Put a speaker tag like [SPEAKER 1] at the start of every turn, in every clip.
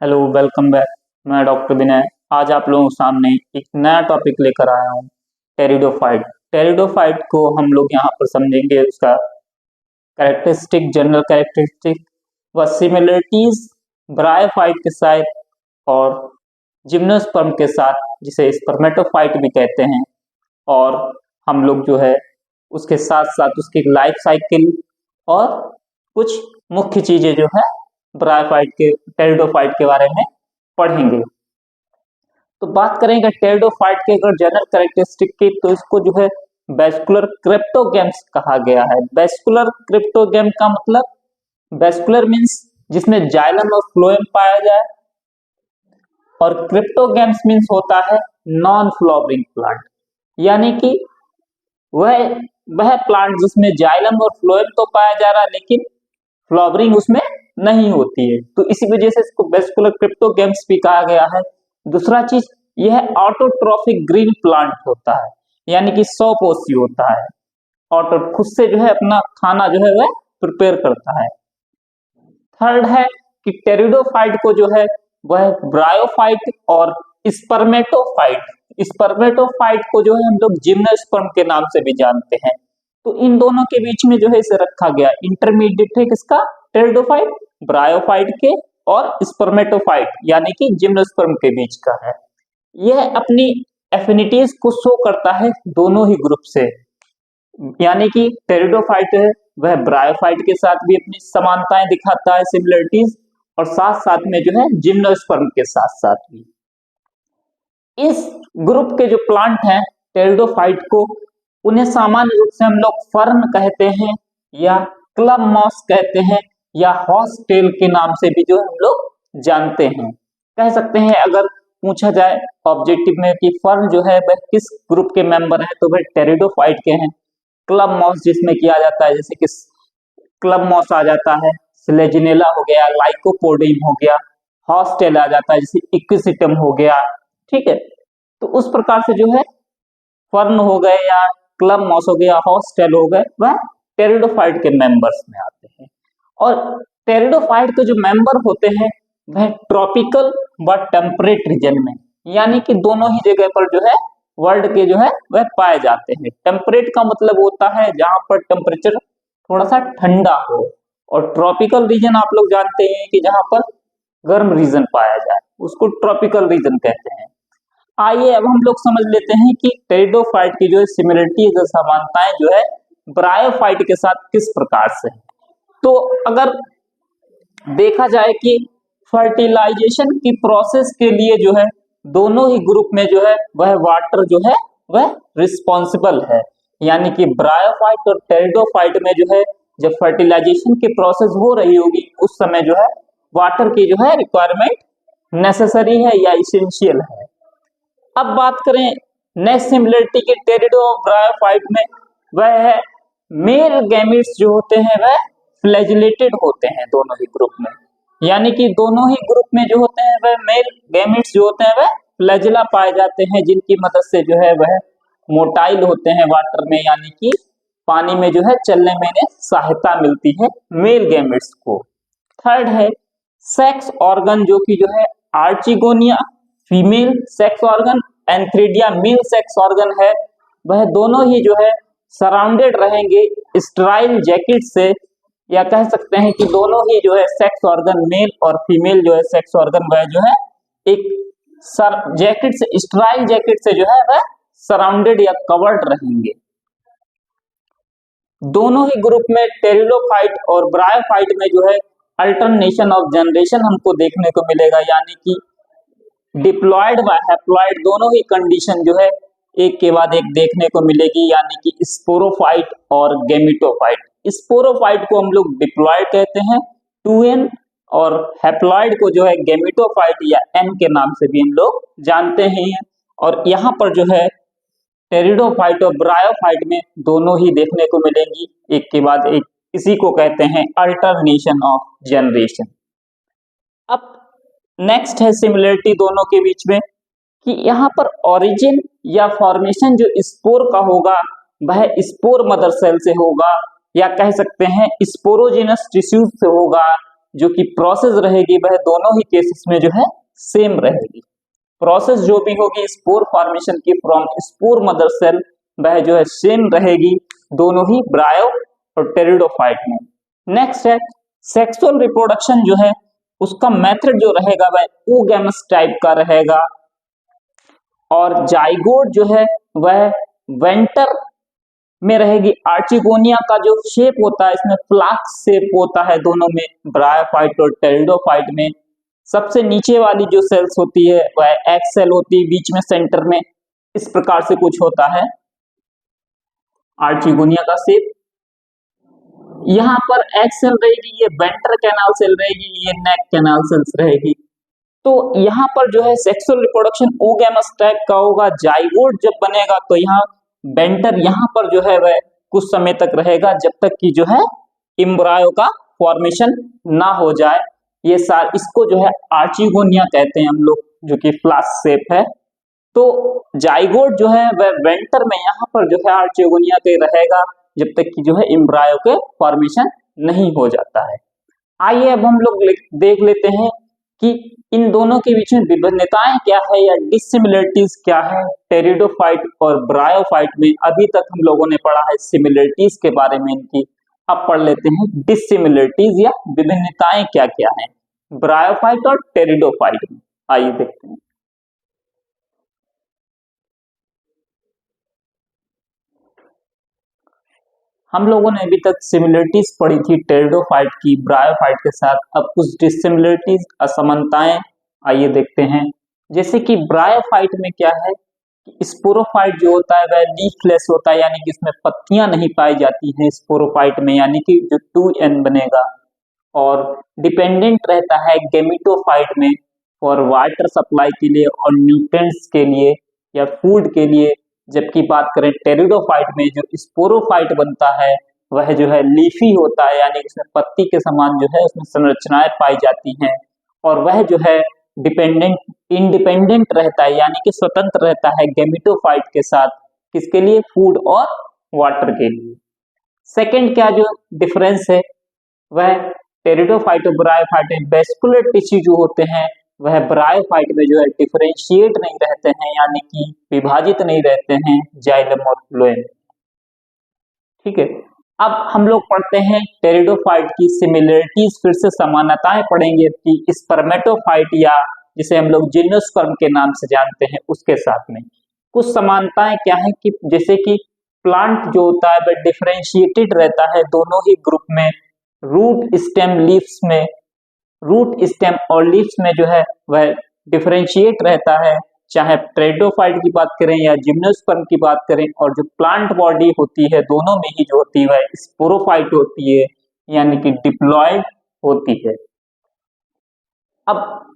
[SPEAKER 1] Hello, welcome back. मैं doctor विनय। आज आप लोगों के सामने एक नया टॉपिक लेकर आया हूँ, टेरिडोफाइट। टेरिडोफाइट को हम लोग यहाँ पर समझेंगे उसका कैरेक्टरिस्टिक, जनरल कैरेक्टरिस्टिक व सिमिलरिटीज ब्रायोफाइट के साथ और जिम्नोस्पर्म के साथ, जिसे स्पर्मेटोफाइट भी कहते हैं। और हम लोग जो है उसके साथ साथ उसकी लाइफ साइकिल और कुछ मुख्य चीजें जो है ब्रायोफाइट के टेरिडोफाइट के बारे में पढ़ेंगे। तो बात करेंगे टेरिडोफाइट के अगर जनरल कैरेक्टरिस्टिक की, तो इसको जो है वेस्कुलर क्रिप्टोगैम्स कहा गया है। वेस्कुलर क्रिप्टोगैम का मतलब, वेस्कुलर मीन्स जिसमें जाइलम और फ्लोएम पाया जाए, और क्रिप्टोगैम्स मीन्स होता है नॉन फ्लावरिंग प्लांट, यानी कि वह प्लांट जिसमें जाइलम और फ्लोएम तो पाया जा रहा है लेकिन फ्लावरिंग उसमें नहीं होती है, तो इसी वजह से इसको वेस्कुलर क्रिप्टोगैम्स भी कहा गया है। दूसरा चीज, यह ऑटोट्रॉफिक ग्रीन प्लांट होता है, यानी कि स्वपोषी होता है। ऑटो खुद से जो है अपना खाना जो है वह प्रिपेयर करता है। थर्ड है कि टेरिडोफाइट को जो है वह ब्रायोफाइट और स्पर्मेटोफाइट, स्पर्मेटोफाइट को जो है हम लोग जिम्नोस्पर्म के नाम से भी जानते हैं। तो इन दोनों के बीच में जो है इसे रखा गया, इंटरमीडिएट है किसका, टेरिडोफाइट, ब्रायोफाइट के और स्पर्मेटोफाइट यानी कि जिम्नोस्पर्म के बीच का है। यह अपनी एफिनिटीज को शो करता है दोनों ही ग्रुप से, यानी कि टेरिडोफाइट है वह ब्रायोफाइट के साथ भी अपनी समानताएं दिखाता है, सिमिलरिटीज, और साथ साथ में जो है जिम्नोस्पर्म के साथ साथ भी। इस ग्रुप के जो प्लांट हैं टेरिडोफाइट को, उन्हें सामान्य रूप से हम लोग फर्न कहते हैं, या क्लब मॉस कहते हैं, या हॉर्स टेल के नाम से भी जो हम लोग जानते हैं। कह सकते हैं, अगर पूछा जाए ऑब्जेक्टिव में कि फर्न जो है वह किस ग्रुप के मेंबर है, तो वह टेरिडोफाइट के हैं। क्लब मॉस जिसमें किया जाता है, जैसे कि क्लब मॉस आ जाता है, स्लेजिनेला हो गया, लाइकोपोडियम हो गया, हॉर्स टेल आ जाता है, जैसे इक्विसिटम हो गया। ठीक है, तो उस प्रकार से जो है फर्न हो गए या क्लब मॉस हो गया, हॉर्स टेल हो गए, वह टेरिडोफाइट के मेंबर्स में आते हैं। और टेरिडोफाइट के जो मेंबर होते हैं वह ट्रॉपिकल व टेम्परेट रीजन में, यानी कि दोनों ही जगह पर जो है वर्ल्ड के जो है वह पाए जाते हैं। टेम्परेट का मतलब होता है जहां पर टेम्परेचर थोड़ा सा ठंडा हो, और ट्रॉपिकल रीजन आप लोग जानते हैं कि जहां पर गर्म रीजन पाया जाए, उसको ट्रॉपिकल रीजन कहते हैं। आइए अब हम लोग समझ लेते हैं कि टेरिडोफाइट की जो है सिमिलरिटी, जो समानताएं जो है ब्रायोफाइट के साथ किस प्रकार से है। तो अगर देखा जाए कि फर्टिलाइजेशन की प्रोसेस के लिए जो है दोनों ही ग्रुप में जो है वह वाटर जो है वह रिस्पॉन्सिबल है, यानी कि ब्रायोफाइट और टेरिडोफाइट में जो है जब फर्टिलाइजेशन की प्रोसेस हो रही होगी उस समय जो है वाटर की जो है रिक्वायरमेंट नेसेसरी है या इसेंशियल है। अब बात करें नेक्स्ट सिमिलरिटी की टेरिडो और ब्रायोफाइट में, वह है मेल गैमेट्स जो होते हैं वह फ्लैजिलेटेड होते हैं दोनों ही ग्रुप में, यानी कि दोनों ही ग्रुप में जो होते हैं वह मेल गैमेट्स जो होते हैं वह फ्लैजिला पाए जाते हैं, जिनकी मदद से जो है वह मोटाइल होते हैं वाटर में, यानी कि पानी में जो है चलने में सहायता मिलती है मेल गैमेट्स को। थर्ड है सेक्स ऑर्गन, जो कि जो है archegonia female sex organ, antheridia male sex organ है, वह दोनों ही जो है सराउंडेड रहेंगे स्टराइल जैकेट से, या कह सकते हैं कि दोनों ही जो है सेक्स ऑर्गन मेल और फीमेल जो है सेक्स ऑर्गन वह जो है एक जैकेट से, स्टराइल जैकेट से जो है वह सराउंडेड या कवर्ड रहेंगे। दोनों ही ग्रुप में टेरिडोफाइट और ब्रायोफाइट में जो है अल्टरनेशन ऑफ जनरेशन हमको देखने को मिलेगा, यानी कि डिप्लॉयड व हैप्लॉयड दोनों ही कंडीशन जो है एक के बाद एक देखने को मिलेगी, यानी कि स्पोरोफाइट और गेमिटोफाइट। स्पोरोफाइट को हम लोग डिप्लॉयड कहते हैं 2n, और हैप्लॉयड को जो है गेमिटोफाइट या n के नाम से भी हम लोग जानते हैं। और यहाँ पर जो है टेरिडोफाइट और ब्रायोफाइट में दोनों ही देखने को मिलेंगी एक के बाद एक, इसी को कहते हैं अल्टरनेशन ऑफ जनरेशन। अब नेक्स्ट है सिमिलरिटी दोनों के बीच में कि यहाँ पर ओरिजिन या फॉर्मेशन जो स्पोर का होगा वह स्पोर मदर सेल से होगा, या कह सकते हैं स्पोरोजिनस टिश्यू से होगा, जो कि प्रोसेस रहेगी वह दोनों ही केसेस में जो है सेम रहेगी। प्रोसेस जो भी होगी स्पोर फॉर्मेशन की फ्रॉम स्पोर मदर सेल वह जो है सेम रहेगी दोनों ही ब्रायो और टेरिडोफाइट में। नेक्स्ट है सेक्सुअल रिप्रोडक्शन जो है उसका मेथड जो रहेगा वह ओगैमस टाइप का रहेगा और जाइगोट जो है वह वेंटर में रहेगी। आर्चिगोनिया का जो शेप होता है इसमें फ्लास्क शेप होता है दोनों में, ब्रायोफाइट और टेरिडोफाइट में। सबसे नीचे वाली जो सेल्स होती है वह एक्स सेल होती है, बीच में सेंटर में इस प्रकार से कुछ होता है आर्चिगोनिया का शेप। यहाँ पर एक्स सेल रहेगी, ये वेंटर कैनाल सेल रहेगी, ये नेक कैनाल सेल्स रहेगी। तो यहाँ पर जो है सेक्सुअल रिप्रोडक्शन ओगैमस टाइप का होगा। जाइगोट जब बनेगा तो यहाँ वेंटर यहाँ पर जो है वह कुछ समय तक रहेगा जब तक कि जो है एम्ब्रायो का फॉर्मेशन ना हो जाए। ये इसको जो है आर्चिगोनिया कहते हैं हम लोग, जो कि फ्लास्क शेप है। तो जाइगोट जो है वह वेंटर में यहाँ पर जो है आर्चिगोनिया के रहेगा जब तक कि जो है एम्ब्रायो के फॉर्मेशन नहीं हो जाता है। आइए अब हम लोग देख लेते हैं कि इन दोनों के बीच में विभिन्नताएं क्या है या डिसिमिलरिटीज क्या है टेरिडोफाइट और ब्रायोफाइट में। अभी तक हम लोगों ने पढ़ा है सिमिलरिटीज के बारे में इनकी, अब पढ़ लेते हैं डिसिमिलरिटीज या विभिन्नताएं क्या क्या है ब्रायोफाइट और टेरिडोफाइट में। आइए देखते हैं। हम लोगों ने अभी तक सिमिलरिटीज पढ़ी थी टेरिडोफाइट की ब्रायोफाइट के साथ, अब कुछ डिसिमिलरिटीज असमानताएं आइए देखते हैं। जैसे कि ब्रायोफाइट में क्या है कि स्पोरोफाइट जो होता है वह लीफलेस होता है, यानी कि इसमें पत्तियां नहीं पाई जाती हैं स्पोरोफाइट में, यानी कि जो 2n बनेगा। और डिपेंडेंट रहता है गेमिटोफाइट में फॉर वाटर सप्लाई के लिए और न्यूट्रिएंट्स के लिए या फूड के लिए। जबकि बात करें टेरिडोफाइट में जो स्पोरोफाइट बनता है वह जो है लीफी होता है, यानी इसमें पत्ती के समान जो है उसमें संरचनाएं पाई जाती हैं। और वह जो है इंडिपेंडेंट रहता है, यानी कि स्वतंत्र रहता है गेमिटोफाइट के साथ, किसके लिए? फूड और वाटर के लिए। सेकेंड क्या जो डिफरेंस है वह टेरिडोफाइट और ब्रायोफाइट में वेस्कुलर टिश्यू जो होते हैं वह ब्रायोफाइट में जो है डिफरेंशिएट नहीं रहते हैं, यानी कि विभाजित नहीं रहते हैं जाइलम और फ्लोएम। ठीक है, अब हम लोग पढ़ते हैं टेरिडोफाइट की सिमिलरिटीज, फिर से समानताएं पढ़ेंगे कि स्पर्मेटोफाइट या जिसे हम लोग जिम्नोस्पर्म के नाम से जानते हैं उसके साथ में कुछ समानताएं क्या है कि जैसे कि प्लांट जो होता है वह डिफरेंशिएटेड रहता है दोनों ही ग्रुप में। रूट स्टेम लीव्स में, रूट स्टेम और लीव्स में जो है वह डिफरेंशिएट रहता है, चाहे टेरिडोफाइट की बात करें या जिम्नोस्पर्म की बात करें। और जो प्लांट बॉडी होती है दोनों में ही जो होती है वह स्पोरोफाइट होती है, यानी कि डिप्लॉयड होती है। अब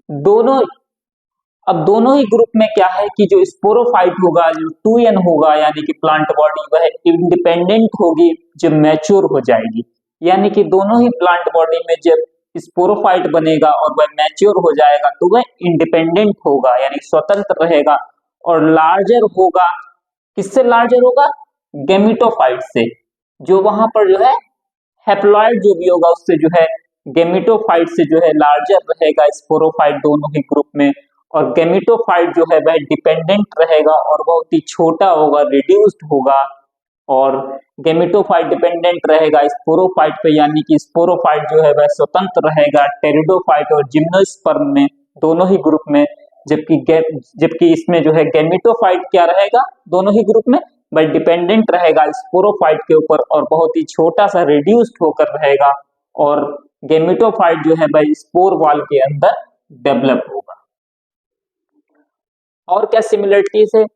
[SPEAKER 1] दोनों ही ग्रुप में क्या है कि जो स्पोरोफाइट होगा, जो 2n होगा, यानी कि प्लांट बॉडी वह इंडिपेंडेंट होगी जब मैच्योर हो जाएगी। यानी कि दोनों ही प्लांट बॉडी में जब स्पोरोफाइट बनेगा और वह मैच्योर हो जाएगा तो वह इंडिपेंडेंट होगा, यानी स्वतंत्र रहेगा और लार्जर होगा। किससे लार्जर होगा? गेमिटोफाइट से। जो वहां पर जो है हैप्लॉइड जो भी होगा उससे जो है गेमिटोफाइट से जो है लार्जर रहेगा स्पोरोफाइट दोनों ही ग्रुप में। और गेमिटोफाइट जो है वह डिपेंडेंट रहेगा और बहुत ही छोटा होगा, रिड्यूस्ड होगा। और गेमिटोफाइट डिपेंडेंट रहेगा स्पोरोफाइट पे, यानी कि स्पोरोफाइट जो है वह स्वतंत्र रहेगा टेरिडोफाइट और जिम्नोस्पर्म में दोनों ही ग्रुप में। जबकि इसमें जो है गेमिटोफाइट क्या रहेगा दोनों ही ग्रुप में, वह डिपेंडेंट रहेगा स्पोरोफाइट के ऊपर और बहुत ही छोटा सा रिड्यूस्ड होकर रहेगा। और गेमिटोफाइट जो है वह स्पोर वॉल के अंदर डेवलप होगा। और क्या सिमिलरिटीज है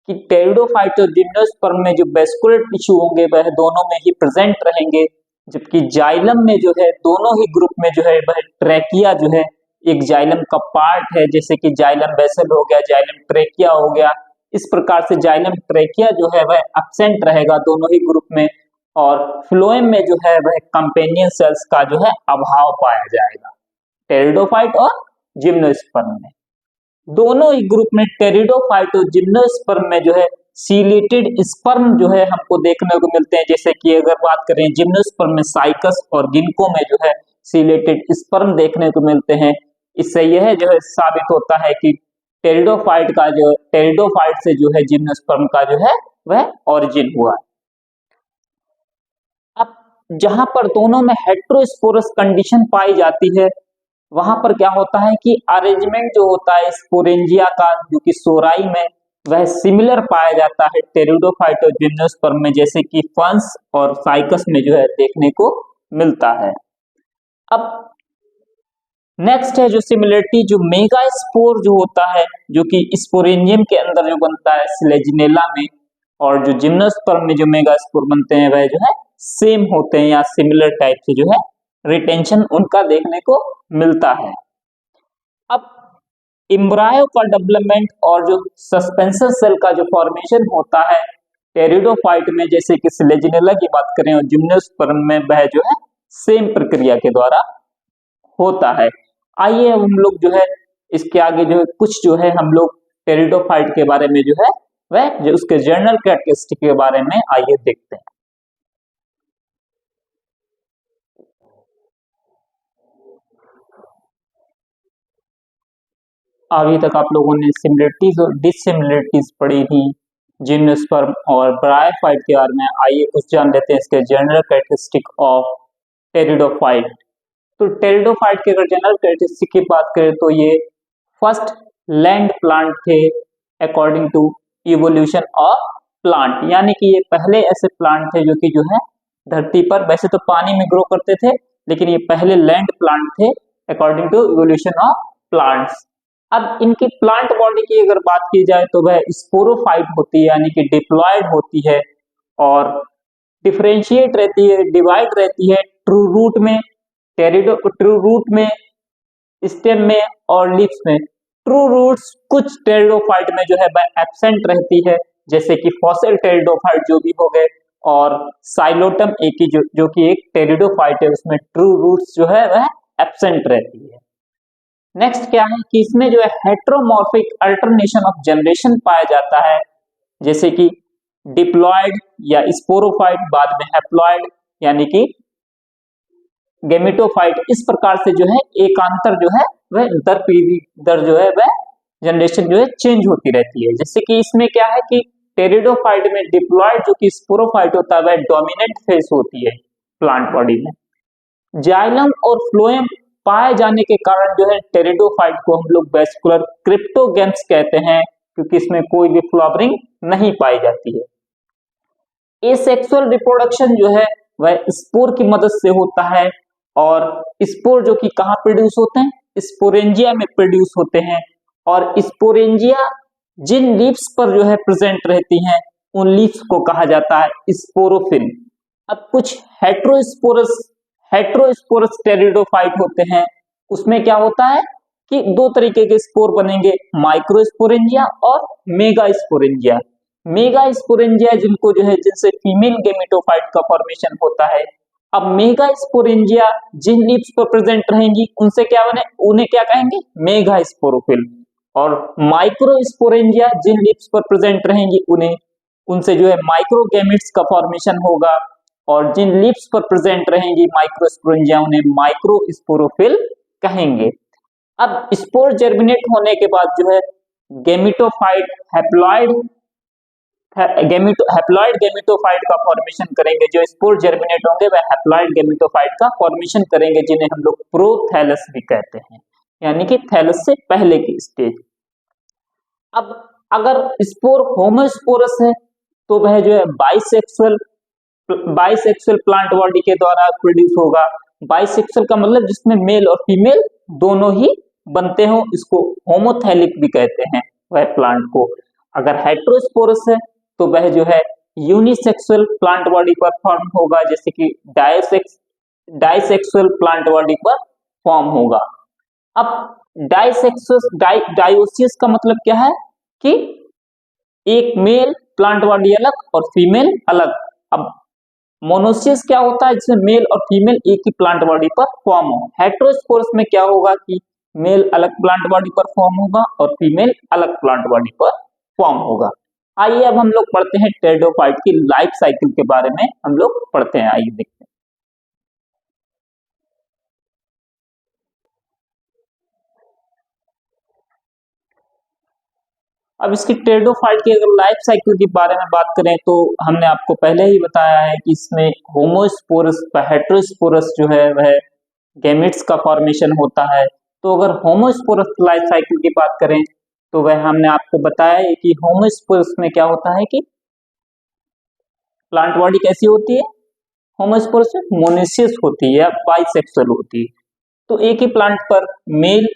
[SPEAKER 1] कि टेरिडोफाइट और जिम्नोस्पर्म में जो वेस्कुलर टिश्यू होंगे वह दोनों में ही प्रेजेंट रहेंगे। जबकि जाइलम में जो है दोनों ही ग्रुप में जो है वह ट्रैकिया जो है एक जाइलम का पार्ट है, जैसे कि जाइलम वेसल हो गया, जाइलम ट्रैकिया हो गया। इस प्रकार से जाइलम ट्रैकिया जो है वह एब्सेंट रहेगा दोनों ही ग्रुप में। और फ्लोएम में जो है वह कंपेनियन सेल्स का जो है अभाव पाया जाएगा टेरिडोफाइट और जिम्नोस्पर्म में। दोनों ही ग्रुप में टेरिडोफाइट और जिम्नोस्पर्म में जो है सीलेटेड स्पर्म जो है हमको देखने को मिलते हैं। जैसे कि अगर बात करें जिम्नोस्पर्म में साइकस और गिनको में जो है सिलेटेड स्पर्म देखने को मिलते हैं। इससे यह जो है साबित होता है कि टेरिडोफाइट से जो है जिम्नोस्पर्म का जो है वह ओरिजिन हुआ। अब जहां पर दोनों में हेटेरोस्पोरस कंडीशन पाई जाती है, वहां पर क्या होता है कि अरेंजमेंट जो होता है स्पोरेंजिया का, जो कि सोराई में, वह सिमिलर पाया जाता है टेरिडोफाइट और जिम्नोस्पर्म में, जैसे कि फंस और साइकस में जो है देखने को मिलता है। अब नेक्स्ट है जो सिमिलरिटी, जो मेगास्पोर जो होता है, जो कि स्पोरेंजियम के अंदर जो बनता है स्लेजिनेला में, और जो जिम्नोस्पर्म में जो मेगास्पोर बनते हैं वह जो है सेम होते हैं या सिमिलर टाइप से जो है रिटेंशन उनका देखने को मिलता है। अब एम्ब्रायो का डेवलपमेंट और जो सस्पेंशन सेल का जो फॉर्मेशन होता है टेरिडोफाइट में, जैसे कि स्लेजिनेला की बात करें और जिम्नोस्पर्म में, वह जो है सेम प्रक्रिया के द्वारा होता है। आइए अब हम लोग जो है इसके आगे जो है कुछ जो है हम लोग टेरिडोफाइट के बारे में जो है वह जो उसके जनरल कैरेक्टरिस्टिक के बारे में आइए देखते हैं। अभी तक आप लोगों ने सिमिलरिटीज और डिसिमिलरिटीज पढ़ी थी जिम्नोस्पर्म और ब्रायोफाइट के बारे में। आइए कुछ जान लेते हैं इसके जनरल कैरेक्टरिस्टिक ऑफ टेरिडोफाइट। तो टेरिडोफाइट के अगर जनरल कैरेक्टरिस्टिक की बात करें तो ये फर्स्ट लैंड प्लांट थे according to evolution of plant, यानी कि ये पहले ऐसे प्लांट थे जो कि जो है धरती पर वैसे तो पानी में ग्रो करते थे, लेकिन ये पहले लैंड प्लांट थे according to evolution of plants. अब इनकी प्लांट बॉडी की अगर बात की जाए तो वह स्पोरोफाइट होती है, यानी कि डिप्लॉयड होती है और डिफरेंशिएट रहती है, डिवाइड रहती है ट्रू रूट में, ट्रू रूट में, स्टेम में और लीव्स में। ट्रू रूट्स कुछ टेरिडोफाइट में जो है वह एब्सेंट रहती है, जैसे कि फॉसिल टेरिडोफाइट जो भी हो गए, और साइलोटम एक ही जो कि एक टेरिडोफाइट है उसमें ट्रू रूट्स जो है वह एब्सेंट रहती है। नेक्स्ट क्या है कि इसमें जो है हेट्रोमॉर्फिक अल्टरनेशन ऑफ जनरेशन पाया जाता है, जैसे कि डिप्लॉयड या स्पोरोफाइट, बाद में हैप्लॉयड यानी कि गेमेटोफाइट। इस प्रकार से जो है एकांतर जो है वह दर पीढ़ी दर जो है वह जनरेशन जो है चेंज होती रहती है। जैसे कि इसमें क्या है कि टेरिडोफाइट में डिप्लॉयड जो कि स्पोरोफाइट होता है वह डोमिनेंट फेज होती है प्लांट बॉडी में। जाइलम और फ्लोएम पाए जाने के कारण जो है टेरिडोफाइट को हम लोग वेस्कुलर क्रिप्टोगेम्स कहते हैं, क्योंकि इसमें कोई भी फ्लावरिंग नहीं पाई जाती है। एसेक्सुअल रिप्रोडक्शन जो है वह स्पोर की मदद से होता है, और स्पोर जो कि कहाँ प्रोड्यूस होते हैं, स्पोरेंजिया में प्रोड्यूस होते हैं, और स्पोरेंजिया जिन लीव्स पर जो है प्रेजेंट रहती हैं उन लीव्स को कहा जाता है स्पोरोफिल। अब कुछ हेट्रोस्पोरस टेरिडोफाइट होते हैं, उसमें क्या होता है कि दो तरीके के स्पोर बनेंगे, माइक्रोस्पोरेंजिया और मेगास्पोरेंजिया। मेगास्पोरेंजिया जिनको जो है जिनसे फीमेल गेमेटोफाइट का फॉर्मेशन होता है। अब मेगास्पोरेंजिया जिन लीव्स पर प्रेजेंट रहेंगी उनसे क्या बने, उन्हें क्या कहेंगे, मेगास्पोरोफिल। और माइक्रोस्पोरेंजिया जिन लीव्स पर प्रेजेंट रहेंगी उन्हें उनसे जो है माइक्रोगेमिट्स का फॉर्मेशन होगा, और जिन लीव्स पर प्रेजेंट रहेंगी माइक्रोस्पोरेंजिया उन्हें माइक्रोस्पोरोफिल कहेंगे। अब स्पोर जर्मिनेट होने के बाद जो है गेमिटोफाइट हैप्लॉइड गेमिटोफाइट का फॉर्मेशन करेंगे। जो स्पोर जर्मिनेट होंगे वह हैप्लॉइड गेमिटोफाइट का फॉर्मेशन करेंगे, जिन्हें हम लोग प्रोथैलस भी कहते हैं, यानी कि थैलस से पहले की स्टेज। अब अगर स्पोर होमोस्पोरस है तो वह जो है बाइसेक्सुअल प्लांट बॉडी के द्वारा प्रोड्यूस होगा। बाइसेक्सुअल का मतलब जिसमें मेल और फीमेल दोनों ही बनते हो, इसको होमोथैलिक भी कहते हैं वह प्लांट को। अगर हेट्रोस्पोरस है तो वह जो है यूनिसेक्सुअल प्लांट बॉडी पर फॉर्म होगा, जैसे कि डाइसेक्सुअल प्लांट बॉडी पर फॉर्म होगा। अब डायोसिस का मतलब क्या है कि एक मेल प्लांट बॉडी अलग और फीमेल अलग। अब मोनोसिस क्या होता है, जिसमें मेल और फीमेल एक ही प्लांट बॉडी पर फॉर्म हो। हेट्रोस्पोरस में क्या होगा कि मेल अलग प्लांट बॉडी पर फॉर्म होगा और फीमेल अलग प्लांट बॉडी पर फॉर्म होगा। आइए अब हम लोग पढ़ते हैं टेरिडोफाइट की लाइफ साइकिल के बारे में हम लोग पढ़ते हैं, आइए देखते हैं। अब इसकी टेरिडोफाइट की अगर लाइफ साइकिल के बारे में बात करें तो हमने आपको पहले ही बताया है कि इसमें होमोस्पोरस व हेटेरोस्पोरस जो है वह गैमेट्स का फॉर्मेशन होता है। तो अगर होमोस्पोरस लाइफ साइकिल की बात करें तो वह हमने आपको बताया है कि होमोस्पोरस में क्या होता है कि प्लांट बॉडी कैसी होती है, होमोस्पोरस मोनोसियस होती है या बाइसेक्सुअल होती है। तो एक ही प्लांट पर मेल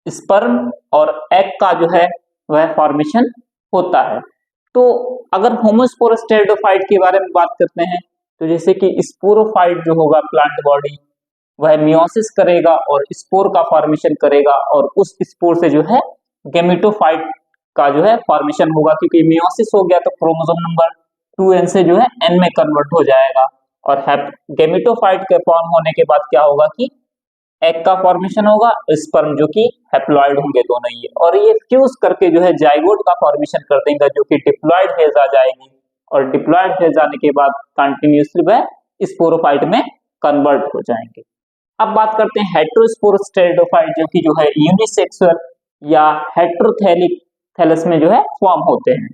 [SPEAKER 1] स्पर्म और एग का जो है वह फॉर्मेशन होता है। तो अगर होमोस्पोरस टेरिडोफाइट के बारे में बात करते हैं तो जैसे कि स्पोरोफाइट जो होगा प्लांट बॉडी वह मियोसिस करेगा और स्पोर का फॉर्मेशन करेगा और उस स्पोर से जो है गेमेटोफाइट का जो है फॉर्मेशन होगा, क्योंकि मियोसिस हो गया तो क्रोमोसोम नंबर 2n से जो है n में कन्वर्ट हो जाएगा और गेमेटोफाइट के फॉर्म होने के बाद क्या होगा कि एग का फॉर्मेशन होगा, स्पर्म जो कि हैप्लॉइड होंगे दोनों ही, और ये फ्यूज करके जो है जाइगोट का फॉर्मेशन कर देंगे जो कि डिप्लॉइड फेज आ जाएगी और डिप्लॉइड फेज आने के बाद कंटिन्यूसली वह स्पोरोफाइट में कन्वर्ट हो जाएंगे। अब बात करते हैं हेटेरोस्पोरस टेरिडोफाइट जो कि जो है यूनिसेक्सुअल या हेटेरोथैलिक थैलस में जो है फॉर्म होते हैं।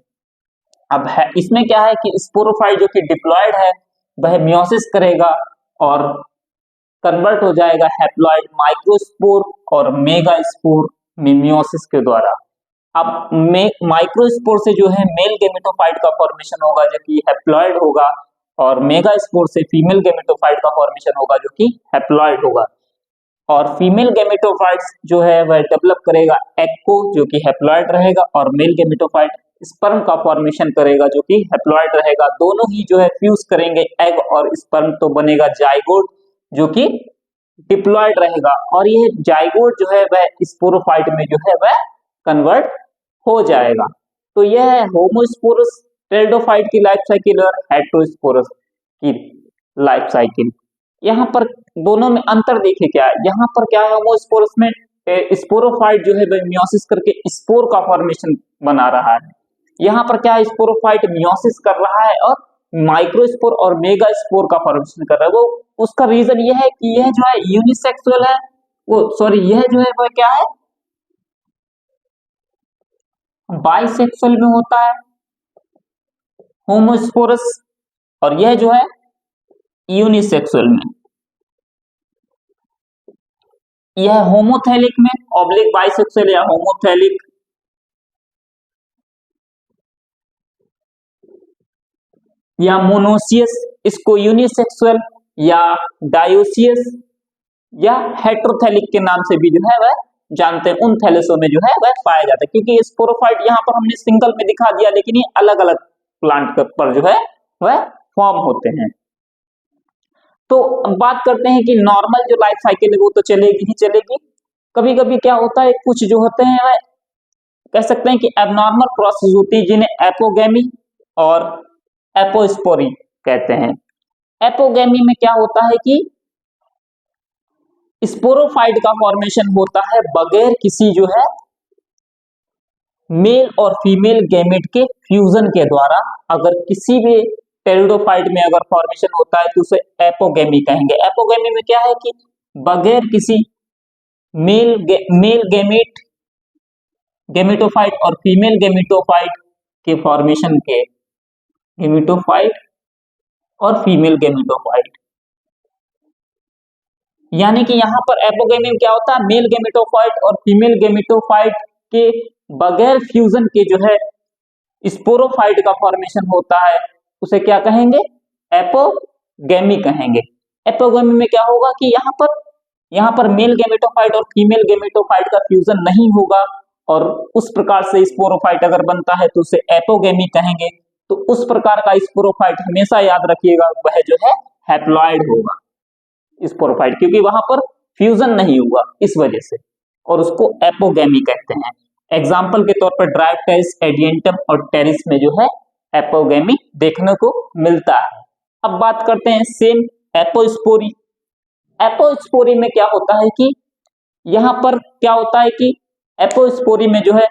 [SPEAKER 1] अब इसमें क्या है कि स्पोरोफाइट जो कि डिप्लॉइड है वह मियोसिस करेगा और कन्वर्ट हो जाएगा हैप्लॉइड माइक्रोस्पोर और मेगास्पोर में मियोसिस के द्वारा। अब माइक्रोस्पोर से जो है मेल गेमेटोफाइट का फॉर्मेशन होगा जो कि हैप्लॉइड होगा और मेगास्पोर से फीमेल गेमेटोफाइट का फॉर्मेशन होगा जो कि हैप्लॉइड होगा और फीमेल गेमेटोफाइट्स जो है वह डेवलप करेगा एग को जो कि हैप्लॉइड रहेगा और मेल गेमेटोफाइट स्पर्म का फॉर्मेशन करेगा जो कि हैप्लॉइड रहेगा। दोनों ही जो है फ्यूज करेंगे एग और स्पर्म तो बनेगा जाइगोट जो कि डिप्लॉइड रहेगा और ये जाइगोट जो है वह स्पोरोफाइट में जो है वह कन्वर्ट हो जाएगा। तो यह है होमोस्पोरस टेरिडोफाइट की लाइफ साइकिल और हेटेरोस्पोरस की लाइफ साइकिल। यहाँ पर दोनों में अंतर देखिए क्या है, यहाँ पर क्या है होमोस्पोरस में स्पोरोफाइट जो है वह मियोसिस करके स्पोर का फॉर्मेशन बना रहा है, यहाँ पर क्या है स्पोरोफाइट मियोसिस कर रहा है और माइक्रोस्पोर और मेगास्पोर का फॉर्मेशन कर रहा है। वो उसका रीजन यह है कि यह जो है यूनिसेक्सुअल है, वो सॉरी यह जो है वह क्या है बाइसेक्सुअल में होता है होमोस्पोरस और यह जो है यूनिसेक्सुअल में, यह होमोथैलिक में ऑब्लिक बाइसेक्सुअल या होमोथैलिक या मोनोसियस, इसको यूनिसेक्सुअल या डायोसियस या हेटेरोथैलिक के नाम से भी जो है वह जानते हैं। उन थैलेसों में जो है वह पाया जाता है क्योंकि स्पोरोफाइट यहाँ पर हमने सिंगल में दिखा दिया लेकिन ये अलग अलग प्लांट पर जो है वह फॉर्म होते हैं। तो अब बात करते हैं कि नॉर्मल जो लाइफ साइकिल है वो तो चलेगी ही चलेगी, कभी कभी क्या होता है कुछ जो होते हैं वह कह सकते हैं कि एबनॉर्मल प्रोसेस होती है जिन्हें एपोगेमी और एपोस्पोरी कहते हैं। एपोगेमी में क्या होता है कि स्पोरोफाइट का फॉर्मेशन होता है बगैर किसी जो है मेल और फीमेल गैमेट के फ्यूजन के द्वारा। अगर किसी भी टेरिडोफाइट में अगर फॉर्मेशन होता है तो उसे एपोगेमी कहेंगे। एपोगेमी में क्या है कि बगैर किसी मेल गैमेट गैमेटोफाइट और फीमेल गैमेटोफाइट के फॉर्मेशन के गैमेटोफाइट और फीमेल गैमेटोफाइट, यानी कि यहां पर एपोगेमी में क्या होता है मेल गैमेटोफाइट और फीमेल गैमेटोफाइट के बगैर फ्यूजन के जो है स्पोरोफाइट का फॉर्मेशन होता है, उसे क्या कहेंगे एपोगेमी कहेंगे। एपोगेमी में क्या होगा कि यहाँ पर मेल गैमेटोफाइट और फीमेल गैमेटोफाइट का फ्यूजन नहीं होगा और उस प्रकार से स्पोरोफाइट अगर बनता है तो उसे एपोगेमी कहेंगे। तो उस प्रकार का स्पोरोफाइट हमेशा याद रखिएगा वह जो है हैप्लॉइड होगा स्पोरोफाइट, क्योंकि वहां पर फ्यूजन नहीं हुआ इस वजह से, और उसको एपोगेमी कहते हैं। एग्जाम्पल के तौर पर ड्राइवटेरिस, एडियंटम और टेरिस में जो है एपोगेमी देखने को मिलता है। अब बात करते हैं सेम एपोस्पोरी। एपोस्पोरी में क्या होता है कि यहाँ पर क्या होता है कि एपोस्पोरी में जो है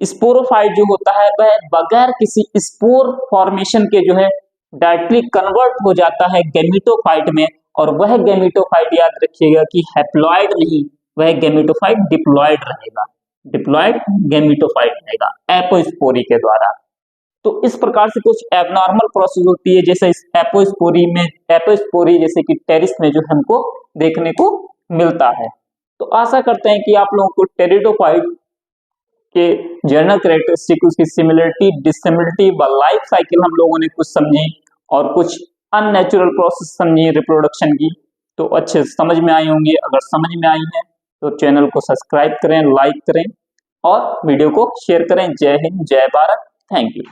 [SPEAKER 1] स्पोरोफाइट जो होता है वह बगैर किसी स्पोर फॉर्मेशन के जो है डायरेक्टली कन्वर्ट हो जाता है गैमेटोफाइट में, और वह गैमेटोफाइट याद रखिएगा कि हैप्लॉइड नहीं, वह गैमेटोफाइट डिप्लॉइड रहेगा। डिप्लॉयड गैमेटोफाइट रहेगा एपोस्पोरी के द्वारा। तो इस प्रकार से कुछ एबनॉर्मल प्रोसेस होती है, जैसे इस एपोस्पोरी जैसे कि टेरिस में जो हमको देखने को मिलता है। तो आशा करते हैं कि आप लोगों को टेरिडोफाइट के जनरल कैरेक्टरिस्टिक, उसकी सिमिलरिटी, डिसिमिलरिटी व लाइफ साइकिल हम लोगों ने कुछ समझी और कुछ अननेचुरल प्रोसेस समझी रिप्रोडक्शन की, तो अच्छे से समझ में आई होंगी। अगर समझ में आई है तो चैनल को सब्सक्राइब करें, लाइक करें और वीडियो को शेयर करें। जय हिंद, जय भारत, थैंक यू।